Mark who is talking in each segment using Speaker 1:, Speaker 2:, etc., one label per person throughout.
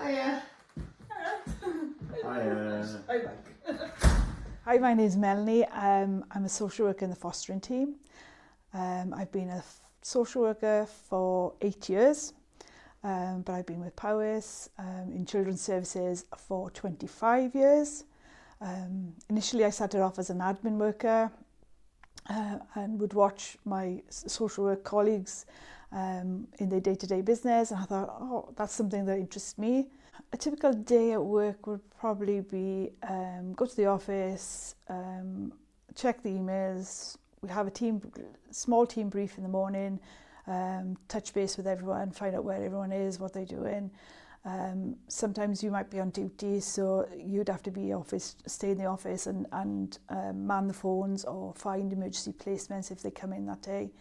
Speaker 1: Hiya.
Speaker 2: Hiya.
Speaker 1: Hi, Mike.
Speaker 3: Hi, my name is Melanie. I'm a social worker in the fostering team. I've been a social worker for 8 years, but I've been with Powys in children's services for 25 years. Initially, I started off as an admin worker and would watch my social work colleagues in their day-to-day business, and I thought, oh, that's something that interests me. A typical day at work would probably be go to the office, check the emails. We have a small team brief in the morning, touch base with everyone, find out where everyone is, what they're doing. Sometimes you might be on duty, so you'd have to stay in the office and man the phones or find emergency placements if they come in that day.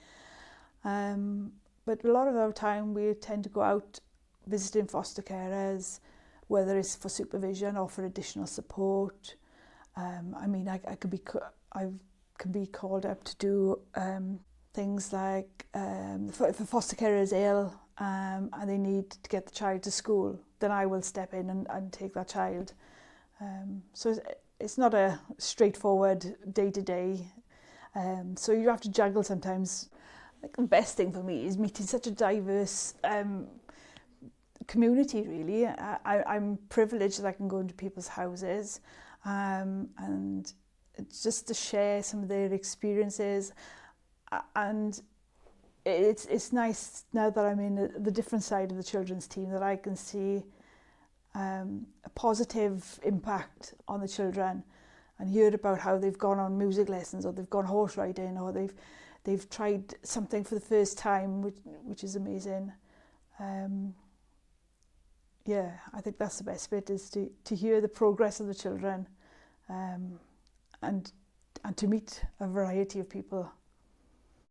Speaker 3: But a lot of our time we tend to go out visiting foster carers, whether it's for supervision or for additional support. I can be called up to do things like if a foster carer is ill and they need to get the child to school, then I will step in and take that child. So it's not a straightforward day-to-day. So you have to juggle sometimes. Like the best thing for me is meeting such a diverse community, really. I'm privileged that I can go into people's houses and it's just to share some of their experiences. And it's nice now that I'm in the different side of the children's team that I can see a positive impact on the children and hear about how they've gone on music lessons or they've gone horse riding or they've tried something for the first time, which is amazing. Yeah, I think that's the best bit, is to hear the progress of the children and to meet a variety of people.